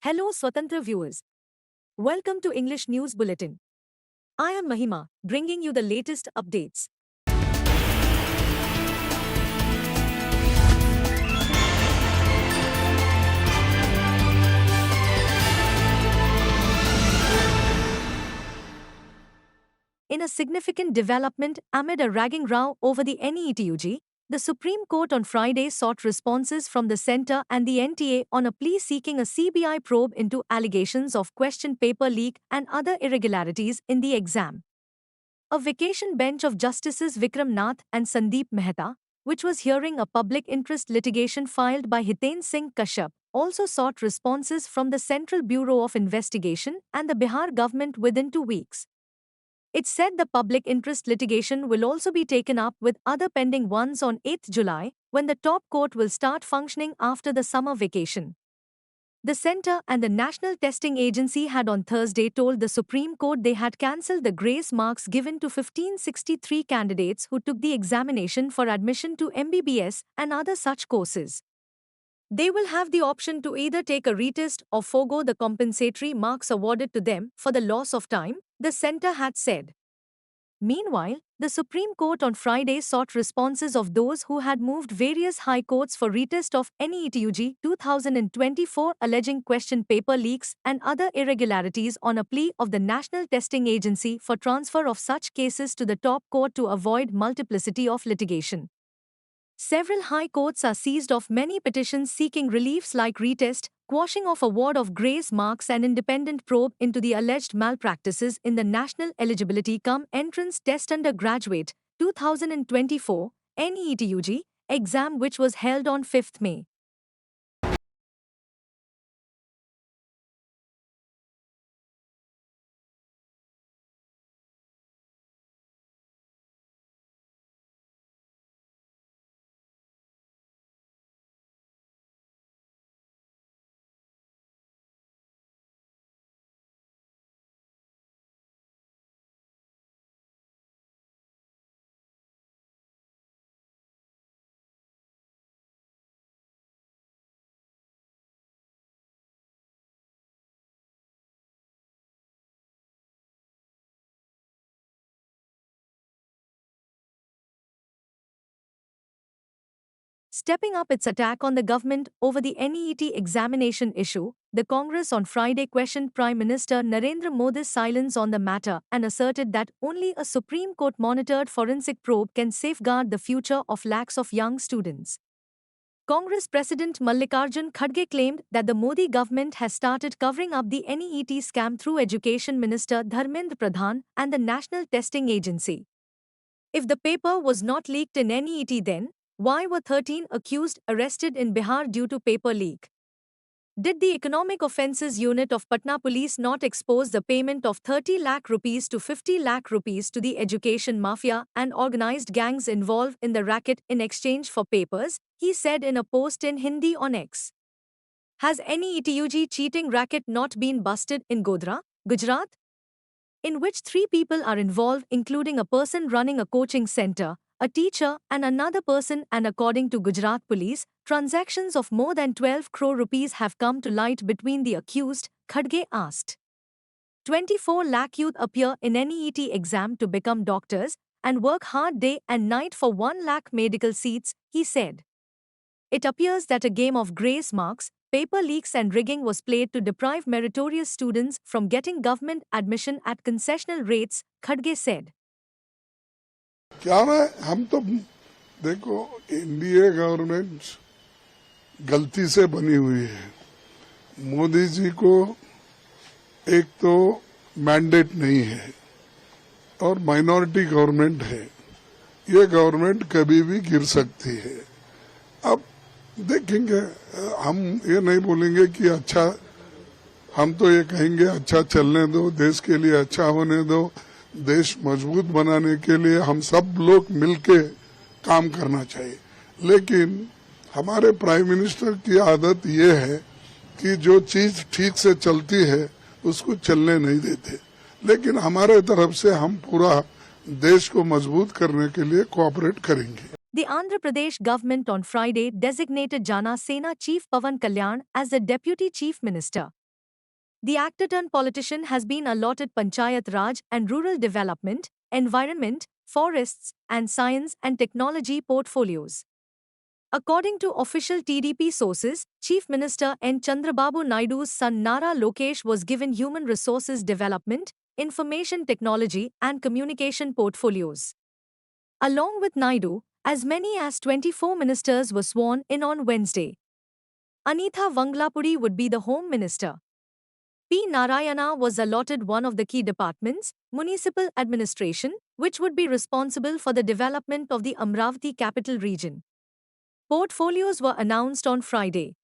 Hello Swatantra viewers. Welcome to English News Bulletin. I am Mahima, bringing you the latest updates. In a significant development amid a ragging row over the NEET-UG, the Supreme Court on Friday sought responses from the Centre and the NTA on a plea seeking a CBI probe into allegations of question paper leak and other irregularities in the exam. A vacation bench of Justices Vikram Nath and Sandeep Mehta, which was hearing a public interest litigation filed by Hiten Singh Kashyap, also sought responses from the Central Bureau of Investigation and the Bihar government within 2 weeks. It said the public interest litigation will also be taken up with other pending ones on 8 July, when the top court will start functioning after the summer vacation. The Centre and the National Testing Agency had on Thursday told the Supreme Court they had cancelled the grace marks given to 1563 candidates who took the examination for admission to MBBS and other such courses. They will have the option to either take a retest or forego the compensatory marks awarded to them for the loss of time, the Centre had said. Meanwhile, the Supreme Court on Friday sought responses of those who had moved various high courts for retest of NEET-UG 2024 alleging question paper leaks and other irregularities on a plea of the National Testing Agency for transfer of such cases to the top court to avoid multiplicity of litigation. Several high courts are seized of many petitions seeking reliefs like retest, quashing of award of grace marks and independent probe into the alleged malpractices in the National Eligibility Cum Entrance Test Undergraduate 2024 NEET-UG exam which was held on 5th May. Stepping up its attack on the government over the NEET examination issue, the Congress on Friday questioned Prime Minister Narendra Modi's silence on the matter and asserted that only a Supreme Court-monitored forensic probe can safeguard the future of lakhs of young students. Congress President Mallikarjun Kharge claimed that the Modi government has started covering up the NEET scam through Education Minister Dharmendra Pradhan and the National Testing Agency. If the paper was not leaked in NEET then, why were 13 accused arrested in Bihar due to paper leak? Did the Economic Offences Unit of Patna Police not expose the payment of 30 lakh rupees to 50 lakh rupees to the education mafia and organised gangs involved in the racket in exchange for papers, he said in a post in Hindi on X. Has NEET-UG cheating racket not been busted in Godhra, Gujarat? In which 3 people are involved including a person running a coaching centre, a teacher and another person, and according to Gujarat Police, transactions of more than 12 crore rupees have come to light between the accused, Kharge asked. 24 lakh youth appear in NEET exam to become doctors and work hard day and night for 1 lakh medical seats, he said. It appears that a game of grace marks, paper leaks and rigging was played to deprive meritorious students from getting government admission at concessional rates, Kharge said. क्या है हम तो देखो NDA government गलती से बनी हुई है। मोदी जी को एक तो मैंडेट नहीं है और माइनॉरिटी गवर्नमेंट है। ये गवर्नमेंट कभी भी गिर सकती है। अब देखेंगे, हम ये नहीं बोलेंगे कि अच्छा, हम तो ये कहेंगे अच्छा चलने दो, देश के लिए अच्छा होने दो, देश मजबूत बनाने के लिए हम सब लोग मिलके काम करना चाहिए। लेकिन हमारे प्राइम मिनिस्टर की आदत ये है कि जो चीज ठीक से चलती है उसको चलने नहीं देते। लेकिन हमारे तरफ से हम पूरा देश को मजबूत करने के लिए कोऑपरेट करेंगे। The Andhra Pradesh government on Friday designated Jana Sena Chief Pawan Kalyan as the Deputy Chief Minister. The actor-turned-politician has been allotted Panchayat Raj and Rural Development, Environment, Forests, and Science and Technology portfolios. According to official TDP sources, Chief Minister N. Chandrababu Naidu's son Nara Lokesh was given Human Resources Development, Information Technology, and Communication portfolios. Along with Naidu, as many as 24 ministers were sworn in on Wednesday. Anitha Vanglapudi would be the Home Minister. P. Narayana was allotted one of the key departments, Municipal Administration, which would be responsible for the development of the Amravati capital region. Portfolios were announced on Friday.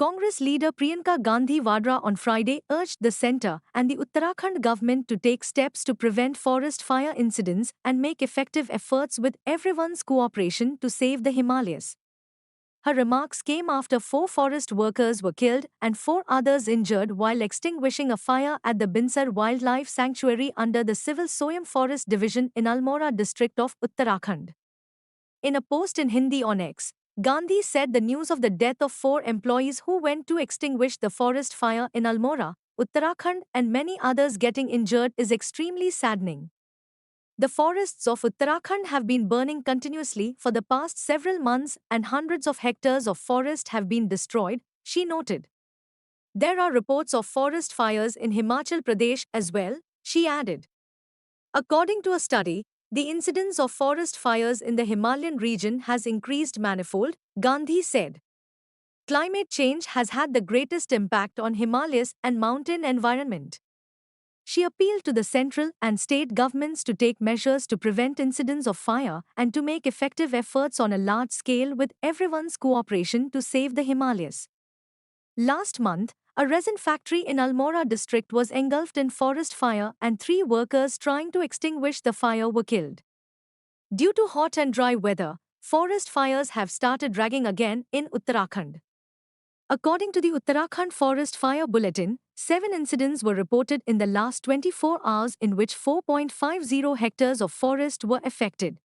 Congress leader Priyanka Gandhi Vadra on Friday urged the centre and the Uttarakhand government to take steps to prevent forest fire incidents and make effective efforts with everyone's cooperation to save the Himalayas. Her remarks came after 4 forest workers were killed and 4 others injured while extinguishing a fire at the Binsar Wildlife Sanctuary under the Civil Soyam Forest Division in Almora district of Uttarakhand. In a post in Hindi on X, Gandhi said the news of the death of 4 employees who went to extinguish the forest fire in Almora, Uttarakhand, and many others getting injured is extremely saddening. The forests of Uttarakhand have been burning continuously for the past several months and hundreds of hectares of forest have been destroyed, she noted. There are reports of forest fires in Himachal Pradesh as well, she added. According to a study, the incidence of forest fires in the Himalayan region has increased manifold, Gandhi said. Climate change has had the greatest impact on Himalayas and mountain environment. She appealed to the central and state governments to take measures to prevent incidents of fire and to make effective efforts on a large scale with everyone's cooperation to save the Himalayas. Last month, a resin factory in Almora district was engulfed in forest fire and 3 workers trying to extinguish the fire were killed. Due to hot and dry weather, forest fires have started raging again in Uttarakhand. According to the Uttarakhand Forest Fire Bulletin, 7 incidents were reported in the last 24 hours in which 4.50 hectares of forest were affected.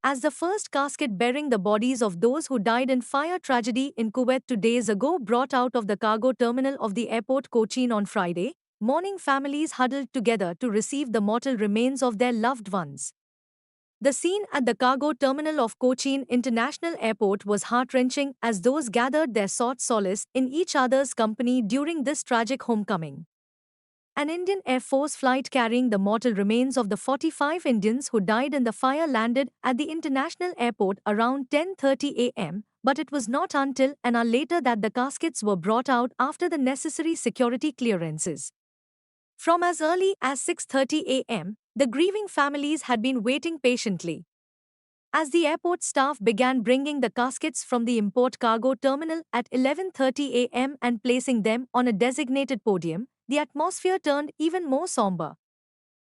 as the first casket bearing the bodies of those who died in fire tragedy in Kuwait 2 days ago brought out of the cargo terminal of the airport Cochin on Friday, mourning families huddled together to receive the mortal remains of their loved ones. The scene at the cargo terminal of Cochin International Airport was heart-wrenching as those gathered there sought solace in each other's company during this tragic homecoming. An Indian Air Force flight carrying the mortal remains of the 45 Indians who died in the fire landed at the international airport around 10:30 a.m., but it was not until an hour later that the caskets were brought out after the necessary security clearances. From as early as 6:30 a.m., the grieving families had been waiting patiently. As the airport staff began bringing the caskets from the import cargo terminal at 11:30 a.m. and placing them on a designated podium, the atmosphere turned even more somber.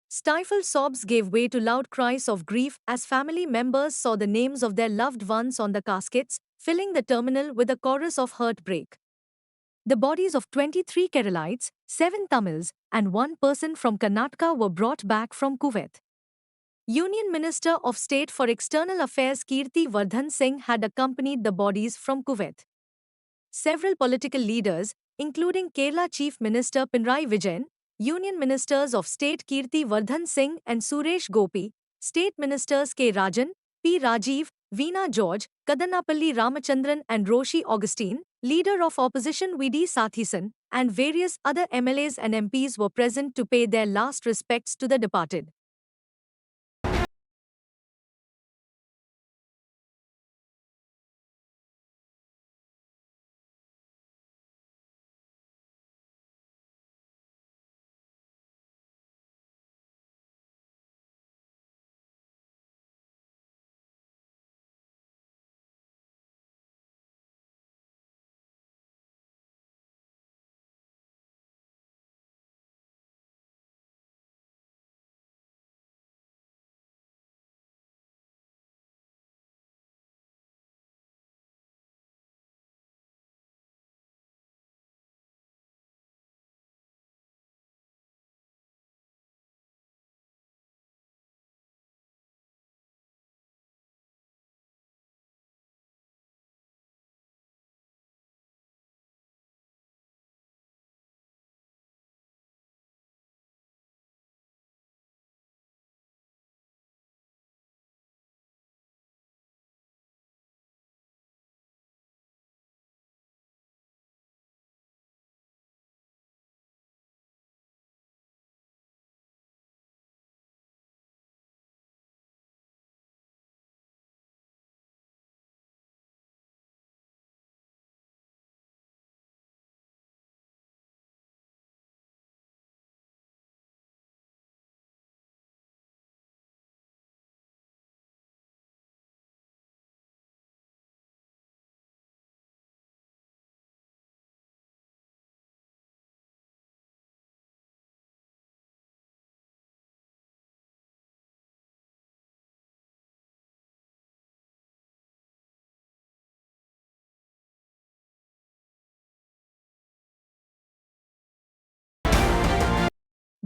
Stifled sobs gave way to loud cries of grief as family members saw the names of their loved ones on the caskets, filling the terminal with a chorus of heartbreak. The bodies of 23 Keralites, 7 Tamils, and 1 person from Karnataka were brought back from Kuwait. Union Minister of State for External Affairs Kirti Vardhan Singh had accompanied the bodies from Kuwait. Several political leaders, including Kerala Chief Minister Pinarayi Vijayan, Union Ministers of State Kirti Vardhan Singh and Suresh Gopi, State Ministers K. Rajan, P. Rajiv, Veena George, Kadannapalli Ramachandran and Roshi Augustine, leader of opposition V.D. Sathisan, and various other MLAs and MPs were present to pay their last respects to the departed.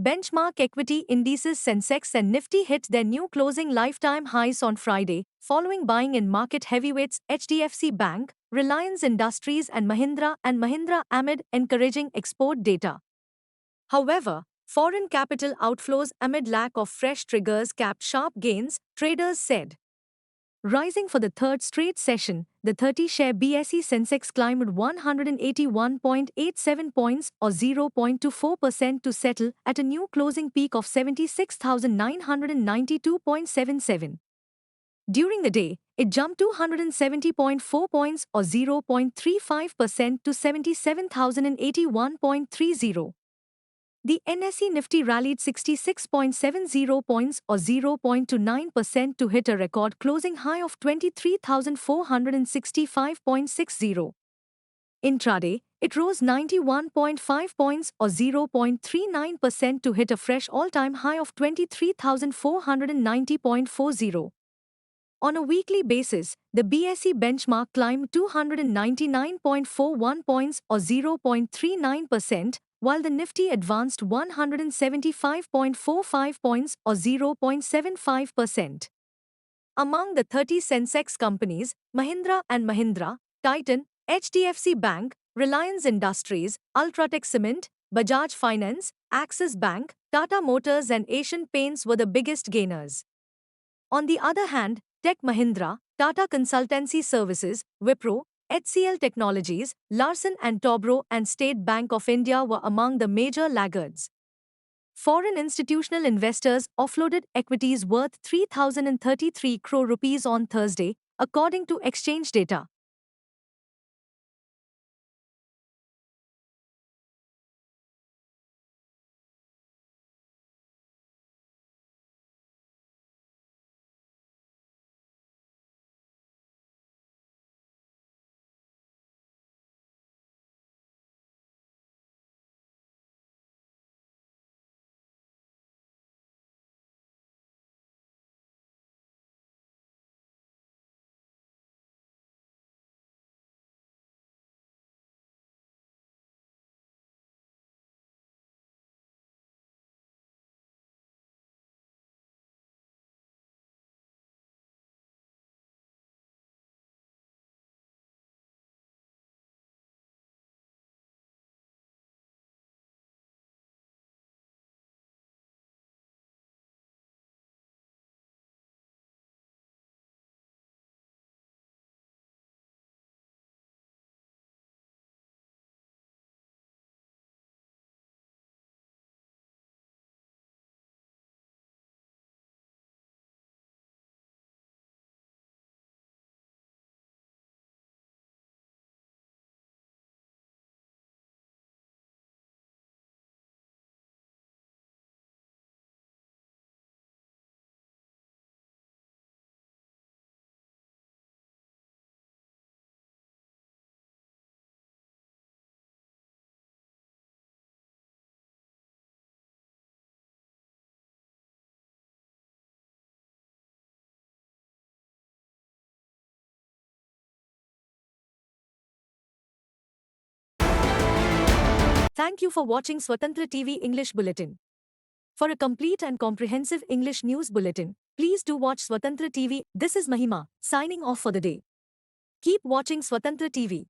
Benchmark equity indices Sensex and Nifty hit their new closing lifetime highs on Friday, following buying in market heavyweights HDFC Bank, Reliance Industries and Mahindra amid encouraging export data. However, foreign capital outflows amid lack of fresh triggers capped sharp gains, traders said. Rising for the third straight session, the 30-share BSE Sensex climbed 181.87 points or 0.24% to settle at a new closing peak of 76,992.77. During the day, it jumped 270.4 points or 0.35% to 77,081.30. The NSE Nifty rallied 66.70 points or 0.29% to hit a record closing high of 23,465.60. Intraday, it rose 91.5 points or 0.39% to hit a fresh all-time high of 23,490.40. On a weekly basis, the BSE benchmark climbed 299.41 points or 0.39%, while the Nifty advanced 175.45 points or 0.75%. Among the 30 Sensex companies, Mahindra and Mahindra, Titan, HDFC Bank, Reliance Industries, Ultratech Cement, Bajaj Finance, Axis Bank, Tata Motors and Asian Paints were the biggest gainers. On the other hand, Tech Mahindra, Tata Consultancy Services, Wipro, HCL Technologies, Larsen and Toubro and State Bank of India were among the major laggards. Foreign institutional investors offloaded equities worth 3,033 crore rupees on Thursday, according to exchange data. Thank you for watching Swatantra TV English Bulletin. For a complete and comprehensive English news bulletin, please do watch Swatantra TV. This is Mahima, signing off for the day. Keep watching Swatantra TV.